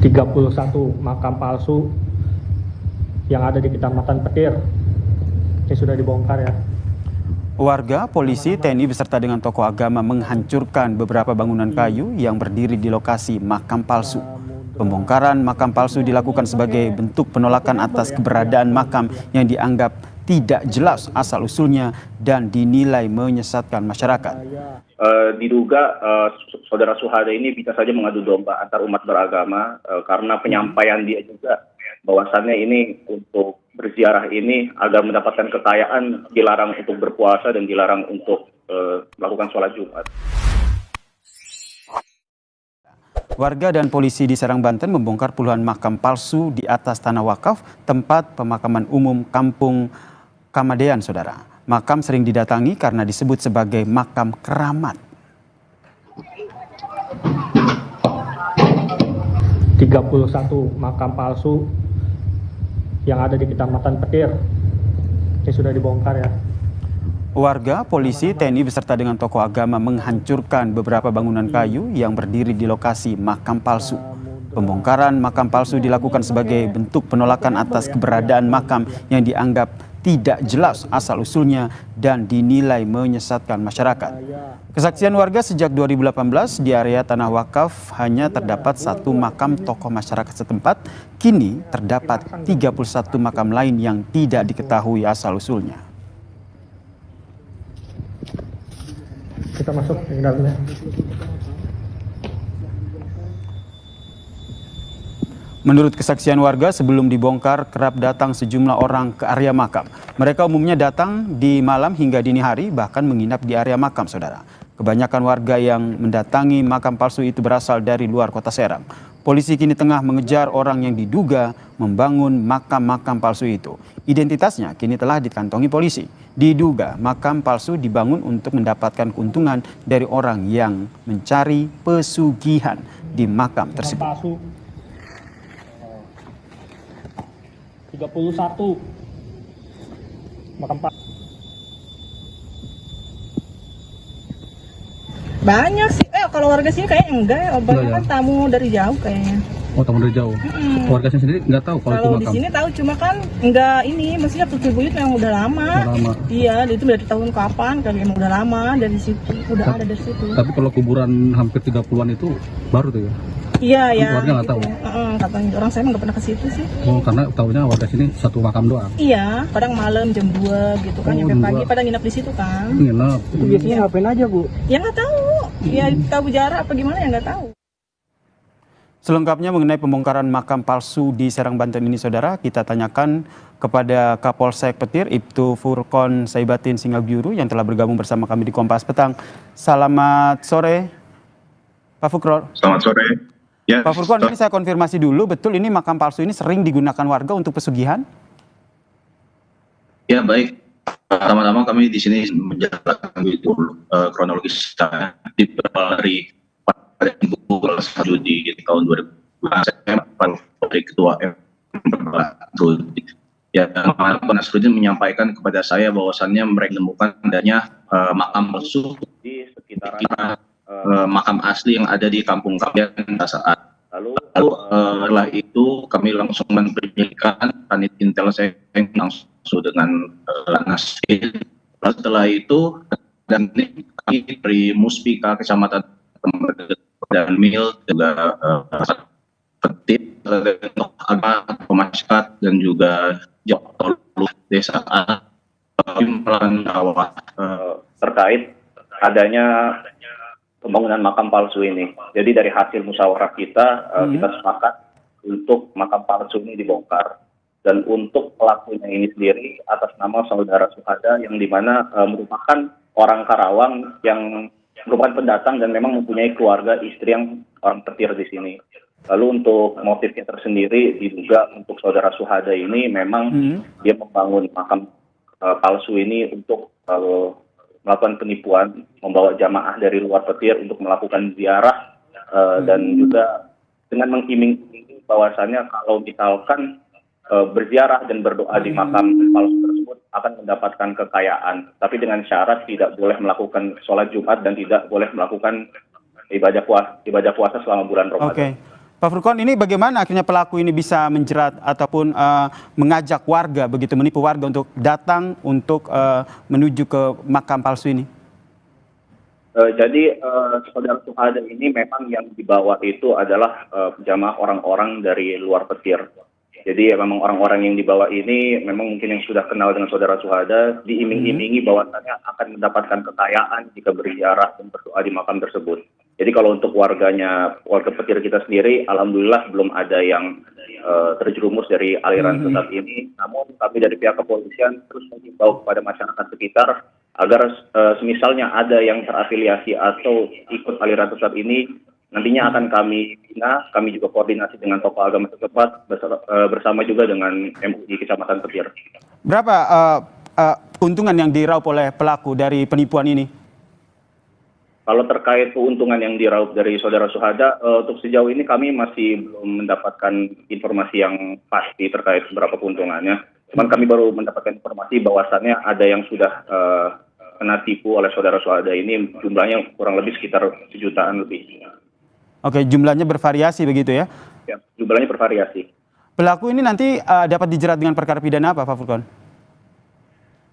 31 makam palsu yang ada di Kecamatan Petir. Ini sudah dibongkar ya. Warga, polisi, TNI beserta dengan tokoh agama menghancurkan beberapa bangunan kayu yang berdiri di lokasi makam palsu. Pembongkaran makam palsu dilakukan sebagai bentuk penolakan atas keberadaan makam yang dianggap tidak jelas asal-usulnya dan dinilai menyesatkan masyarakat. Diduga saudara Suhada ini bisa saja mengadu domba antar umat beragama karena penyampaian dia juga bahwasannya ini untuk berziarah ini agar mendapatkan kekayaan dilarang untuk berpuasa dan dilarang untuk melakukan sholat Jumat. Warga dan polisi di Serang, Banten membongkar puluhan makam palsu di atas tanah wakaf tempat pemakaman umum Kampung Kamadean, saudara. Makam sering didatangi karena disebut sebagai makam keramat. 31 makam palsu yang ada di Kecamatan Petir. Ini sudah dibongkar ya. Warga, polisi, TNI beserta dengan tokoh agama menghancurkan beberapa bangunan kayu yang berdiri di lokasi makam palsu. Pembongkaran makam palsu dilakukan sebagai bentuk penolakan atas keberadaan makam yang dianggap tidak jelas asal-usulnya dan dinilai menyesatkan masyarakat. Kesaksian warga sejak 2018 di area tanah wakaf hanya terdapat satu makam tokoh masyarakat setempat, kini terdapat 31 makam lain yang tidak diketahui asal-usulnya. Kita masuk ke dalamnya. Menurut kesaksian warga, sebelum dibongkar kerap datang sejumlah orang ke area makam. Mereka umumnya datang di malam hingga dini hari, bahkan menginap di area makam, saudara. Kebanyakan warga yang mendatangi makam palsu itu berasal dari luar kota Serang. Polisi kini tengah mengejar orang yang diduga membangun makam-makam palsu itu. Identitasnya kini telah dikantongi polisi. Diduga makam palsu dibangun untuk mendapatkan keuntungan dari orang yang mencari pesugihan di makam tersebut. 31 makam palsu. Banyak sih, kalau warga sini kayaknya enggak ya, banyak kan tamu dari jauh kayaknya. Oh, tamu dari jauh. Warga sendiri nggak tahu kalau itu di makam. sini tahu, cuma kan enggak ini, maksudnya buyut yang udah lama. Iya, itu dari tahun kapan kali, emang udah lama dari situ, udah ada dari situ. Tapi kalau kuburan hampir 30-an itu baru tuh ya? Iya, ya. Warga nggak tahu. Katanya orang saya nggak pernah ke situ sih. Oh, karena tahunya warga sini satu makam doang. Iya, kadang malam jam 2 gitu kan, sampai pagi pada nginep di situ kan. Nginep. Itu biasanya ngapain aja, Bu? Ya nggak tahu. Ya tahu jarak apa gimana ya nggak tahu. Selengkapnya mengenai pembongkaran makam palsu di Serang, Banten ini, saudara, kita tanyakan kepada Kapolsek Petir, Ibtu Furqon Saibatin Singabiuru yang telah bergabung bersama kami di Kompas Petang. Selamat sore, Pak Furqon. Selamat sore. Ya, Pak Furqon, ini saya konfirmasi dulu, betul ini makam palsu ini sering digunakan warga untuk pesugihan? Ya, baik. Pertama-tama kami di sini menjelaskan kronologis di dari pada pukul 1 di tahun 2000 saya dari ketua ya, Pak Nasruddin menyampaikan kepada saya bahwasannya mereka menemukan adanya makam palsu di sekitar makam asli yang ada di Kampung Kamadean saat lalu setelah itu kami langsung memberikan Kanit Intel saya langsung dengan Nasir. Setelah itu dan kami dari Muspika Kecamatan dan Mil juga Petir agama masyarakat dan juga Jokol desa melakukan dakwah terkait adanya pembangunan makam palsu ini. Jadi dari hasil musyawarah kita sepakat untuk makam palsu ini dibongkar. Dan untuk pelakunya ini sendiri atas nama saudara Suhada yang dimana merupakan orang Karawang yang merupakan pendatang dan memang mempunyai keluarga istri yang orang Petir di sini. Lalu untuk motifnya tersendiri diduga untuk saudara Suhada ini memang dia membangun makam palsu ini untuk melakukan penipuan, membawa jamaah dari luar Petir untuk melakukan ziarah dan juga dengan mengiming-imingi bahwasannya kalau misalkan berziarah dan berdoa di makam palsu tersebut akan mendapatkan kekayaan, tapi dengan syarat tidak boleh melakukan sholat Jumat dan tidak boleh melakukan ibadah puasa selama bulan Ramadan. Oke. Pak Furqon, ini bagaimana akhirnya pelaku ini bisa menjerat ataupun mengajak warga, begitu menipu warga untuk datang untuk menuju ke makam palsu ini? Jadi saudara Suhada ini memang yang dibawa itu adalah jamaah orang-orang dari luar Petir. Jadi memang orang-orang yang dibawa ini memang mungkin yang sudah kenal dengan saudara Suhada, diiming-imingi bahwasannya akan mendapatkan kekayaan jika berziarah dan berdoa di makam tersebut. Jadi kalau untuk warga Petir kita sendiri, alhamdulillah belum ada yang terjerumus dari aliran sesat ini. Namun kami dari pihak kepolisian terus mengimbau kepada masyarakat sekitar agar semisalnya ada yang terafiliasi atau ikut aliran sesat ini, nantinya akan kami bina. Kami juga koordinasi dengan tokoh agama setempat bersama juga dengan MUI Kecamatan Petir. Berapa keuntungan yang diraup oleh pelaku dari penipuan ini? Kalau terkait keuntungan yang diraup dari saudara Suhada, untuk sejauh ini kami masih belum mendapatkan informasi yang pasti terkait berapa keuntungannya. Cuman kami baru mendapatkan informasi bahwasannya ada yang sudah kena tipu oleh saudara Suhada ini, jumlahnya kurang lebih sekitar 1 jutaan lebih. Oke, jumlahnya bervariasi begitu ya? Ya, jumlahnya bervariasi. Pelaku ini nanti dapat dijerat dengan perkara pidana apa, Pak Furqon?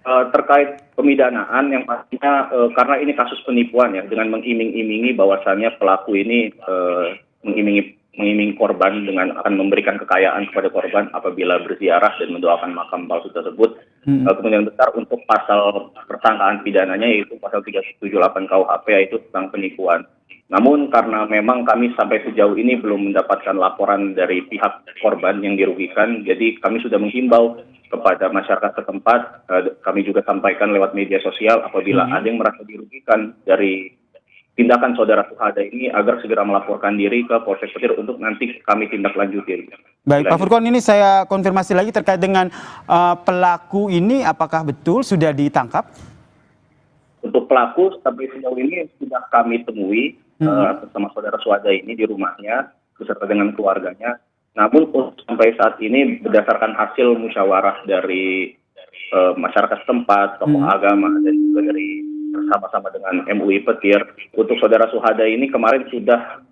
Terkait pemidanaan yang pastinya karena ini kasus penipuan ya, dengan mengiming-imingi bahwasannya pelaku ini mengiming korban dengan akan memberikan kekayaan kepada korban apabila berziarah dan mendoakan makam palsu tersebut. Kemungkinan besar untuk pasal persangkaan pidananya yaitu pasal 378 KUHP yaitu tentang penipuan. Namun karena memang kami sampai sejauh ini belum mendapatkan laporan dari pihak korban yang dirugikan, jadi kami sudah menghimbau kepada masyarakat setempat, kami juga sampaikan lewat media sosial apabila ada yang merasa dirugikan dari tindakan saudara Suhada ini agar segera melaporkan diri ke Polsek Petir untuk nanti kami tindak lanjuti. Baik, Pak Furqon, ini saya konfirmasi lagi terkait dengan pelaku ini, apakah betul sudah ditangkap? Untuk pelaku sampai sejauh ini sudah kami temui bersama saudara Suhada ini di rumahnya beserta dengan keluarganya. Namun sampai saat ini berdasarkan hasil musyawarah dari masyarakat setempat, tokoh agama dan juga dari bersama-sama dengan MUI Petir, untuk saudara Suhada ini kemarin sudah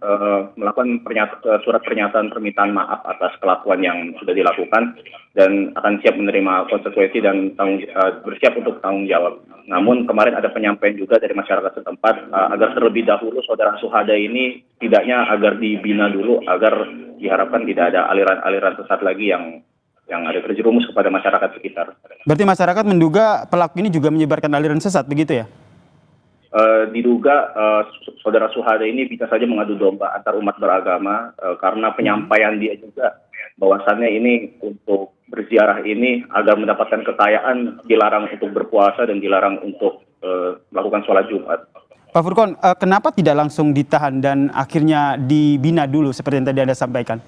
melakukan surat pernyataan permintaan maaf atas kelakuan yang sudah dilakukan dan akan siap menerima konsekuensi dan bersiap untuk tanggung jawab. Namun kemarin ada penyampaian juga dari masyarakat setempat agar terlebih dahulu saudara Suhada ini tidaknya agar dibina dulu agar diharapkan tidak ada aliran-aliran sesat lagi yang ada terjerumus kepada masyarakat sekitar. Berarti masyarakat menduga pelaku ini juga menyebarkan aliran sesat, begitu ya? Diduga saudara Suhada ini bisa saja mengadu domba antar umat beragama karena penyampaian dia juga bahwasannya ini untuk berziarah ini agar mendapatkan kekayaan dilarang untuk berpuasa dan dilarang untuk melakukan sholat Jumat. Pak Furqon, kenapa tidak langsung ditahan dan akhirnya dibina dulu seperti yang tadi Anda sampaikan?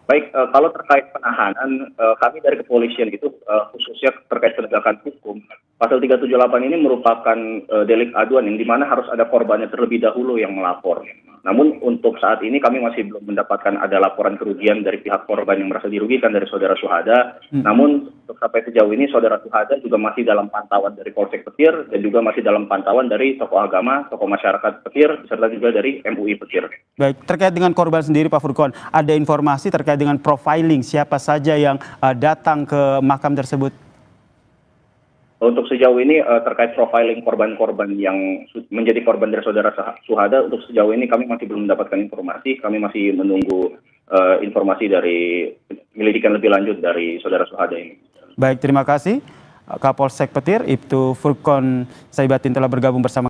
Baik, kalau terkait penahanan, kami dari kepolisian itu khususnya terkait penegakan hukum, pasal 378 ini merupakan delik aduan yang dimana harus ada korbannya terlebih dahulu yang melapor. Namun untuk saat ini kami masih belum mendapatkan ada laporan kerugian dari pihak korban yang merasa dirugikan dari saudara Suhada. Namun untuk sampai sejauh ini saudara Suhada juga masih dalam pantauan dari Polsek Petir dan juga masih dalam pantauan dari tokoh agama, tokoh masyarakat Petir, serta juga dari MUI Petir. Baik, terkait dengan korban sendiri Pak Furqon, ada informasi terkait dengan profiling siapa saja yang datang ke makam tersebut? Untuk sejauh ini terkait profiling korban-korban yang menjadi korban dari saudara Suhada, untuk sejauh ini kami masih belum mendapatkan informasi. Kami masih menunggu informasi dari penyelidikan lebih lanjut dari saudara Suhada ini. Baik, terima kasih Kapolsek Petir, Ibtu Furqon Saibatin telah bergabung bersama